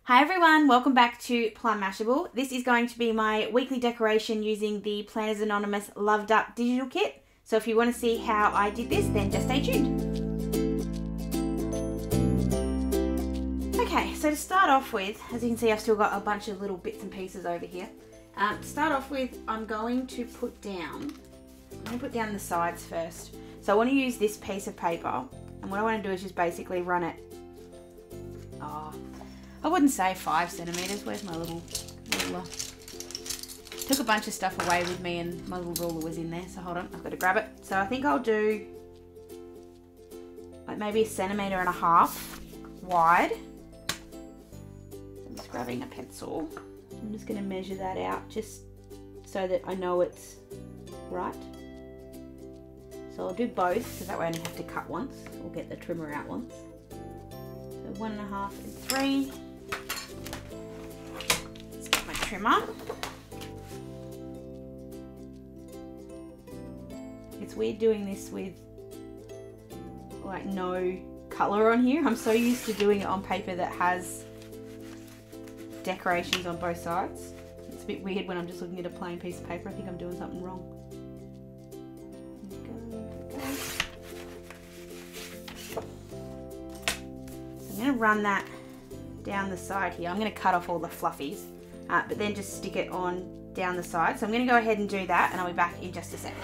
Hi everyone, welcome back to Plum Mashable. This is going to be my weekly decoration using the Planners Anonymous Loved Up digital kit. So if you want to see how I did this, then just stay tuned. Okay, so to start off with, as you can see, I've still got a bunch of little bits and pieces over here. To start off with, I'm going to put down the sides first. So I want to use this piece of paper, and what I want to do is just basically run it, I wouldn't say 5 centimeters. Where's my little ruler? Took a bunch of stuff away with me and my little ruler was in there, so hold on, I've got to grab it. So I think I'll do like maybe 1.5 centimeters wide. I'm just grabbing a pencil. I'm just going to measure that out just so that I know it's right. So I'll do both because that way I only have to cut once or get the trimmer out once. So 1.5 and 3. Let's get my trimmer. It's weird doing this with like no colour on here. I'm so used to doing it on paper that has decorations on both sides. It's a bit weird when I'm just looking at a plain piece of paper. I think I'm doing something wrong. I'm going to run that down the side here. I'm going to cut off all the fluffies, but then just stick it on down the side. So I'm going to go ahead and do that, and I'll be back in just a second.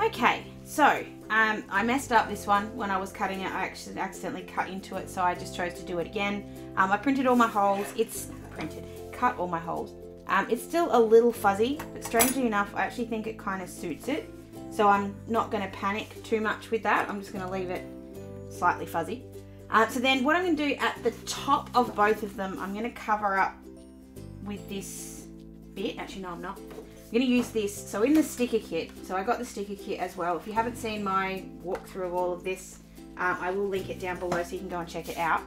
Okay, so I messed up this one when I was cutting it. I actually accidentally cut into it, so I just chose to do it again. I printed all my holes. Cut all my holes. It's still a little fuzzy, but strangely enough, I actually think it kind of suits it. So I'm not going to panic too much with that. I'm just going to leave it slightly fuzzy. So then what I'm going to do at the top of both of them, I'm going to cover up with this bit. Actually, no, I'm not. I'm going to use this, so in the sticker kit, so I got the sticker kit as well. If you haven't seen my walkthrough of all of this, I will link it down below so you can go and check it out.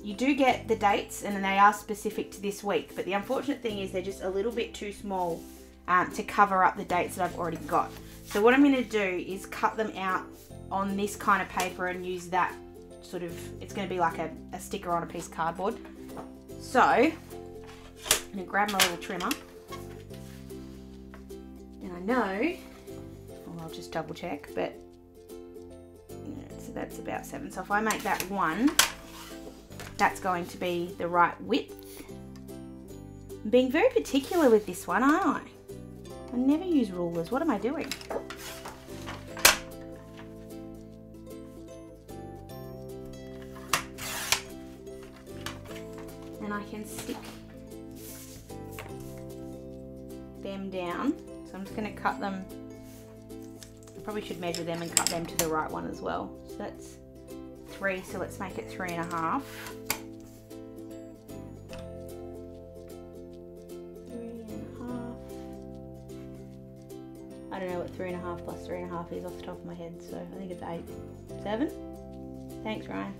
You do get the dates, and they are specific to this week, but the unfortunate thing is they're just a little bit too small to cover up the dates that I've already got. So what I'm going to do is cut them out on this kind of paper and use that sort of, it's going to be like a sticker on a piece of cardboard. So I'm going to grab my little trimmer. And I know, well, I'll just double check, but so that's about 7. So if I make that 1, that's going to be the right width. I'm being very particular with this one, aren't I? I never use rulers. What am I doing? And I can stick them down. So I'm just going to cut them. I probably should measure them and cut them to the right one as well. So that's 3, so let's make it 3.5. 3.5. I don't know what 3.5 plus 3.5 is off the top of my head, so I think it's 8. 7? Thanks, Ryan.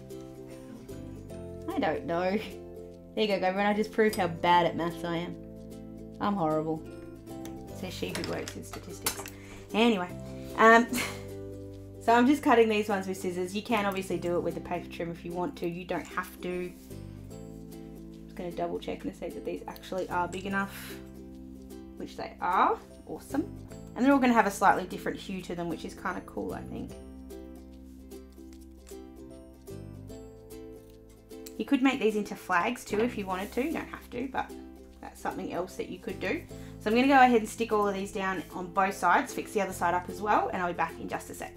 I don't know. There you go, everyone. I just proved how bad at maths I am. I'm horrible. Says she who works with statistics. Anyway, so I'm just cutting these ones with scissors. You can obviously do it with the paper trim if you want to. You don't have to. I'm just going to double check and see that these actually are big enough, which they are. Awesome. And they're all going to have a slightly different hue to them, which is kind of cool, I think. You could make these into flags too if you wanted to. You don't have to, but that's something else that you could do. So I'm going to go ahead and stick all of these down on both sides, fix the other side up as well, and I'll be back in just a sec.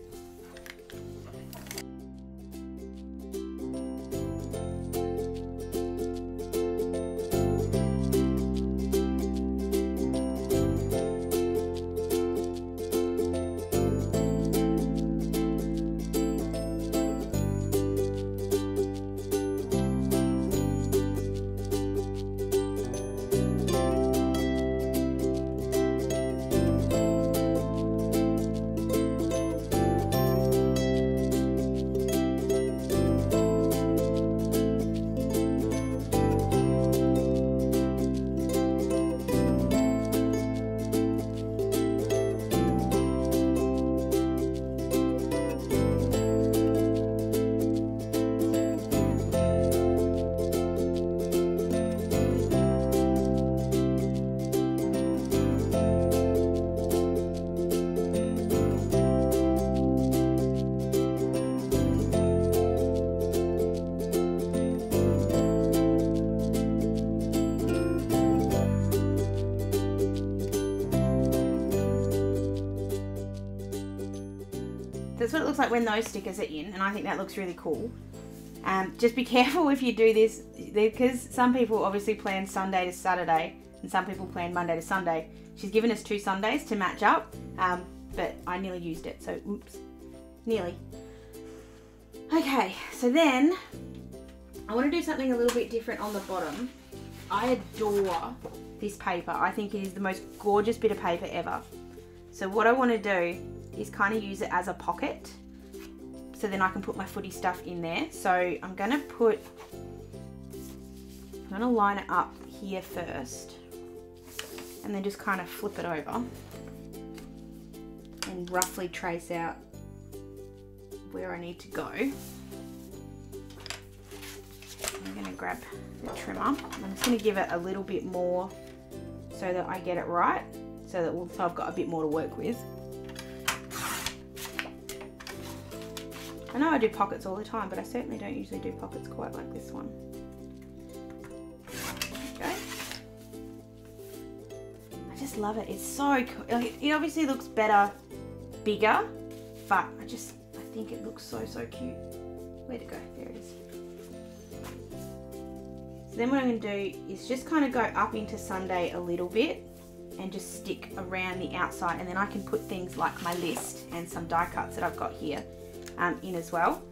That's what it looks like when those stickers are in, and I think that looks really cool. Just be careful if you do this, because some people obviously plan Sunday to Saturday and some people plan Monday to Sunday. She's given us 2 Sundays to match up, but I nearly used it, so oops, nearly. Okay, so then I want to do something a little bit different on the bottom. I adore this paper. I think it is the most gorgeous bit of paper ever. So what I want to do is kind of use it as a pocket, so then I can put my footy stuff in there. So I'm going to line it up here first, and then just kind of flip it over and roughly trace out where I need to go. I'm going to grab the trimmer. I'm just going to give it a little bit more so that I get it right, so I've got a bit more to work with. I know I do pockets all the time, but I certainly don't usually do pockets quite like this one. Okay. I just love it. It's so cool. Like, it obviously looks better, bigger, but I think it looks so cute. Where'd it go? There it is. So then what I'm going to do is just kind of go up into Sunday a little bit and just stick around the outside, and then I can put things like my list and some die cuts that I've got here in as well.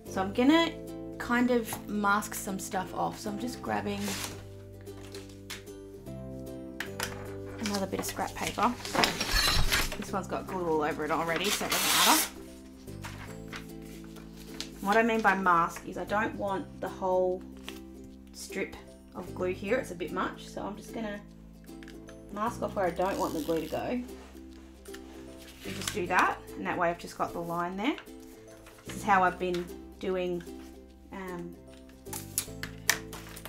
So I'm gonna kind of mask some stuff off. So I'm just grabbing another bit of scrap paper. This one's got glue all over it already, so it doesn't matter. And what I mean by mask is I don't want the whole strip of glue here. It's a bit much, so I'm just gonna mask off where I don't want the glue to go. You just do that, and that way I've just got the line there. This is how I've been doing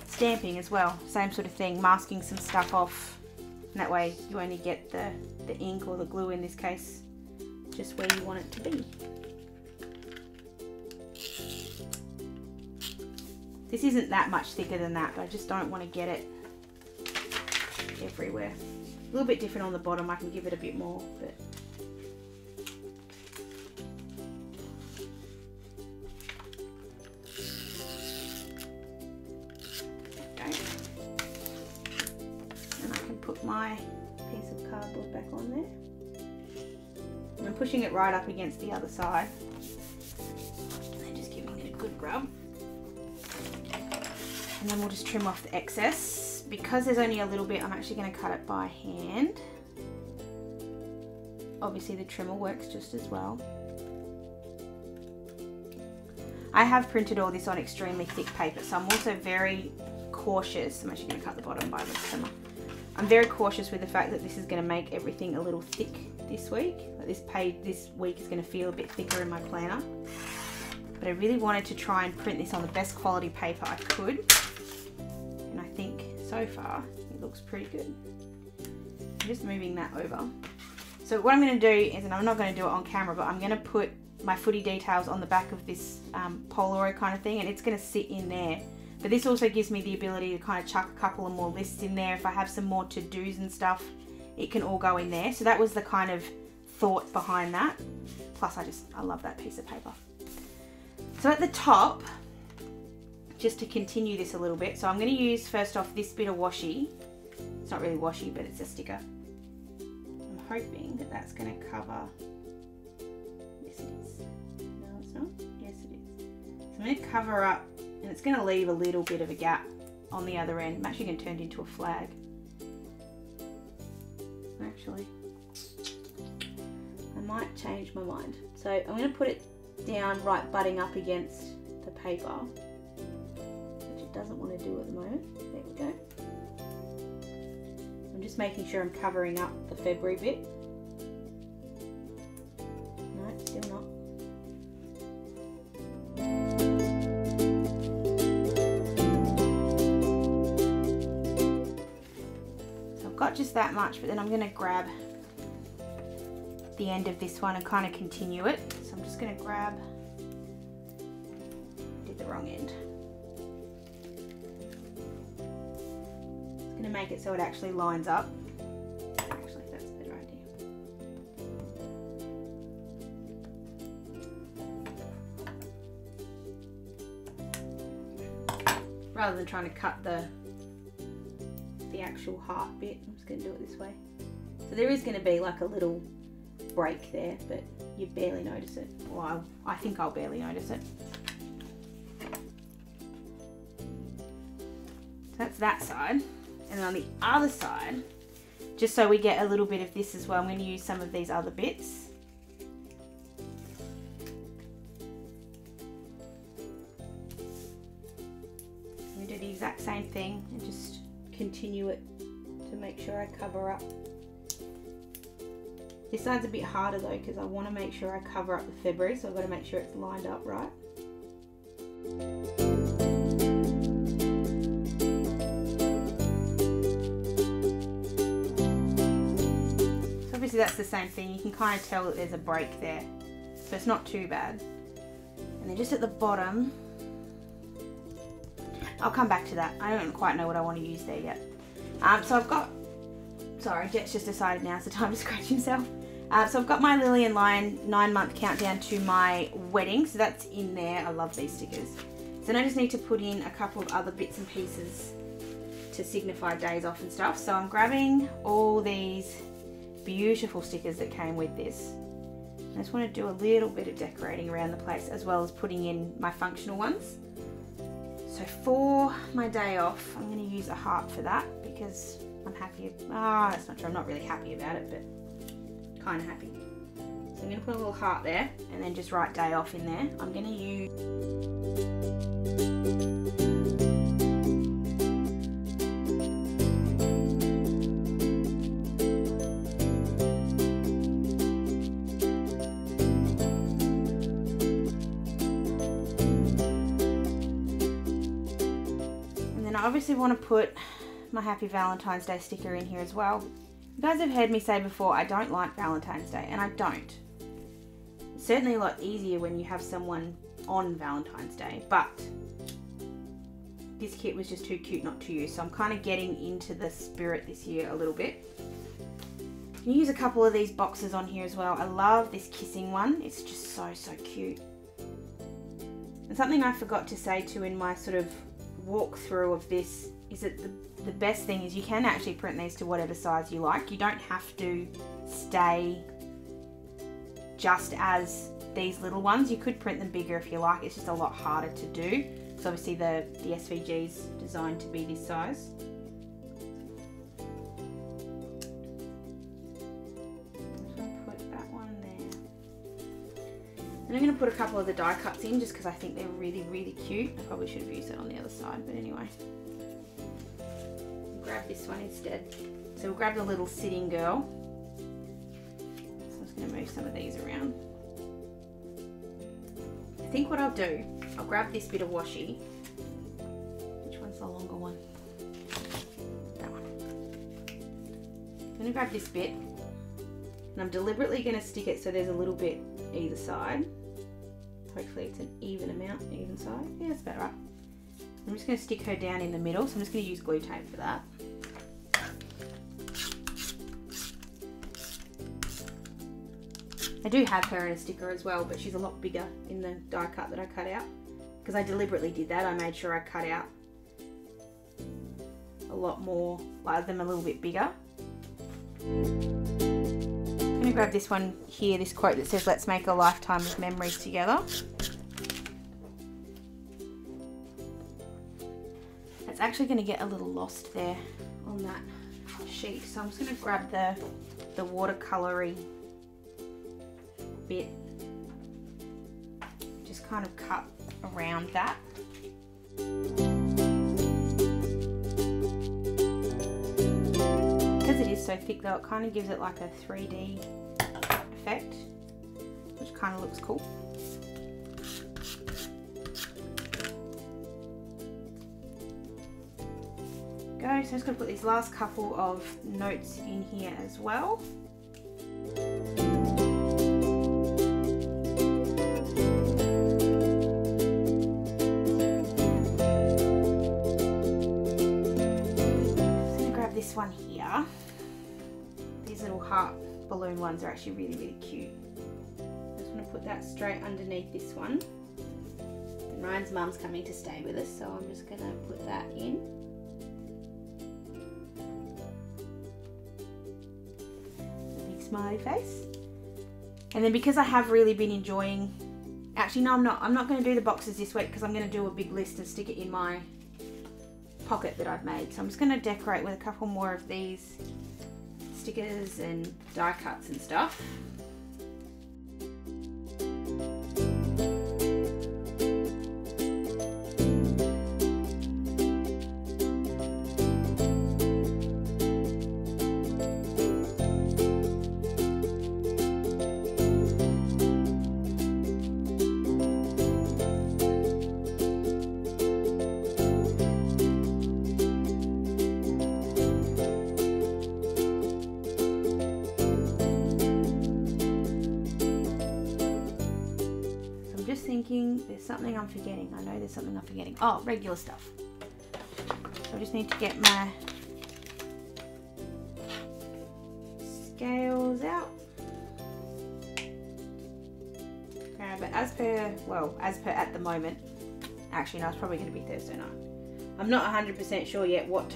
stamping as well. Same sort of thing, masking some stuff off, and that way you only get the ink, or the glue in this case, just where you want it to be. This isn't that much thicker than that, but I just don't want to get it everywhere. A little bit different on the bottom, I can give it a bit more, but my piece of cardboard back on there. And I'm pushing it right up against the other side and then just giving it a good rub. And then we'll just trim off the excess. Because there's only a little bit, I'm actually going to cut it by hand. Obviously the trimmer works just as well. I have printed all this on extremely thick paper, so I'm also very cautious. I'm actually going to cut the bottom by the trimmer. I'm very cautious with the fact that this is going to make everything a little thick this week. Like this page this week is going to feel a bit thicker in my planner. But I really wanted to try and print this on the best quality paper I could. And I think so far it looks pretty good. I'm just moving that over. So what I'm going to do is, and I'm not going to do it on camera, but I'm going to put my footy details on the back of this Polaroid kind of thing, and it's going to sit in there. But this also gives me the ability to kind of chuck a couple of more lists in there. If I have some more to-dos and stuff, it can all go in there. So that was the kind of thought behind that. Plus I love that piece of paper. So at the top, just to continue this a little bit, so I'm going to use first off this bit of washi. It's not really washi, but it's a sticker. I'm hoping that that's going to cover, yes it is. No it's not, yes it is. So I'm going to cover up, and it's going to leave a little bit of a gap on the other end. I'm actually going to turn it into a flag. Actually, I might change my mind. So I'm going to put it down right butting up against the paper, which it doesn't want to do at the moment. There we go. I'm just making sure I'm covering up the February bit. No, still not. Got just that much, but then I'm going to grab the end of this one and kind of continue it. So I'm just going to grab, did the wrong end. It's going to make it so it actually lines up. Actually, that's a better idea. Rather than trying to cut the actual heart bit, I'm just going to do it this way. So there is going to be like a little break there, but you barely notice it. Well, I think I'll barely notice it. So that's that side. And then on the other side, just so we get a little bit of this as well, I'm going to use some of these other bits. I'm going to do the exact same thing and just continue it to make sure I cover up. This side's a bit harder though, because I want to make sure I cover up the February, so I've got to make sure it's lined up right. So obviously that's the same thing, you can kind of tell that there's a break there, so it's not too bad. And then just at the bottom, I'll come back to that. I don't quite know what I want to use there yet. So I've got, sorry, Jet's just decided now's the time to scratch himself. So I've got my Lily+Lion 9-month countdown to my wedding. So that's in there. I love these stickers. So now I just need to put in a couple of other bits and pieces to signify days off and stuff. So I'm grabbing all these beautiful stickers that came with this. I just want to do a little bit of decorating around the place, as well as putting in my functional ones. So for my day off, I'm going to use a heart for that, because I'm happy. That's not true. I'm not really happy about it, but kind of happy. So I'm going to put a little heart there, and then just write day off in there. I'm going to use... I obviously want to put my Happy Valentine's Day sticker in here as well. You guys have heard me say before, I don't like Valentine's Day, and I don't. It's certainly a lot easier when you have someone on Valentine's Day, but this kit was just too cute not to use, so I'm kind of getting into the spirit this year a little bit. You can use a couple of these boxes on here as well. I love this kissing one. It's just so cute. And something I forgot to say too in my sort of walkthrough of this is that the best thing is you can actually print these to whatever size you like. You don't have to stay just as these little ones. You could print them bigger if you like. It's just a lot harder to do, because obviously the SVG's designed to be this size. And I'm going to put a couple of the die cuts in just because I think they're really cute. I probably should have used it on the other side, but anyway. Grab this one instead. So we'll grab the little sitting girl. So I'm just going to move some of these around. I think what I'll do, I'll grab this bit of washi. Which one's the longer one? That one. I'm going to grab this bit, and I'm deliberately going to stick it so there's a little bit either side. Hopefully it's an even amount, even side. Yeah, that's about right. I'm just going to stick her down in the middle, so I'm just going to use glue tape for that. I do have her in a sticker as well, but she's a lot bigger in the die cut that I cut out. Because I deliberately did that. I made sure I cut out a lot more, like them a little bit bigger. I'm going to grab this one here, this quote that says, "Let's make a lifetime of memories together." It's actually going to get a little lost there on that sheet. So I'm just going to grab the watercolory bit, just kind of cut around that. Because it is so thick though, it kind of gives it like a 3D effect, which kind of looks cool. So I'm just going to put these last couple of notes in here as well. This one here, these little heart balloon ones are actually really, really cute. I just want to put that straight underneath this one. And Ryan's mum's coming to stay with us, so I'm just going to put that in. A big smiley face. And then because I have really been enjoying, actually no, I'm not going to do the boxes this week because I'm going to do a big list and stick it in my pocket that I've made. So I'm just going to decorate with a couple more of these stickers and die cuts and stuff. Thinking there's something I'm forgetting. I know there's something I'm forgetting. Oh, regular stuff. So I just need to get my scales out. But as per at the moment, actually no, it's probably going to be Thursday night. I'm not 100% sure yet what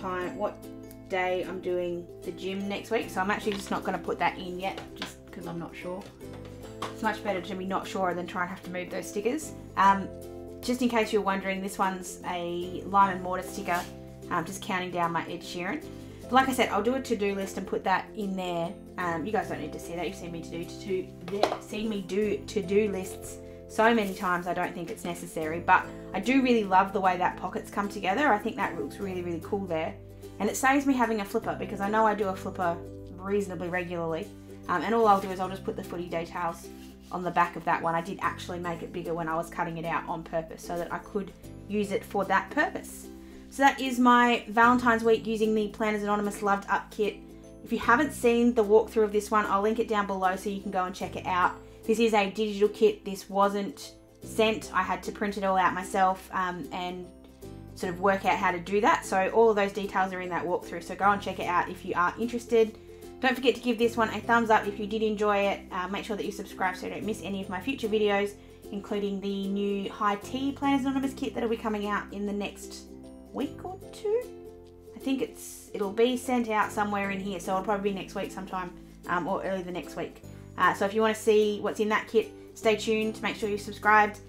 day I'm doing the gym next week, so I'm actually just not going to put that in yet, just because I'm not sure. It's much better to be not sure than try and have to move those stickers. Just in case you're wondering, this one's a lime and mortar sticker, just counting down my Ed Sheeran. But like I said, I'll do a to-do list and put that in there. You guys don't need to see that. You've seen me do to-do lists so many times. I don't think it's necessary, but I do really love the way that pockets come together. I think that looks really, really cool there. And it saves me having a flipper because I know I do a flipper reasonably regularly. And all I'll do is I'll just put the footy details on the back of that one. I did actually make it bigger when I was cutting it out on purpose so that I could use it for that purpose. So that is my Valentine's week using the Planners Anonymous Loved Up kit. If you haven't seen the walkthrough of this one, I'll link it down below so you can go and check it out. This is a digital kit. This wasn't sent. I had to print it all out myself and sort of work out how to do that. So all of those details are in that walkthrough. So go and check it out if you are interested. Don't forget to give this one a thumbs up if you did enjoy it. Make sure that you subscribe so you don't miss any of my future videos, including the new high tea Planners Anonymous kit that will be coming out in the next week or two. I think it'll be sent out somewhere in here, so it'll probably be next week sometime, or early the next week. So if you want to see what's in that kit, stay tuned. Make sure you're subscribed.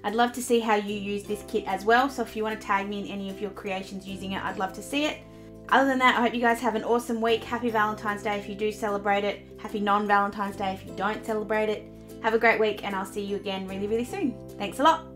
I'd love to see how you use this kit as well, so if you want to tag me in any of your creations using it, I'd love to see it. Other than that, I hope you guys have an awesome week. Happy Valentine's Day if you do celebrate it. Happy non-Valentine's Day if you don't celebrate it. Have a great week, and I'll see you again really, really soon. Thanks a lot.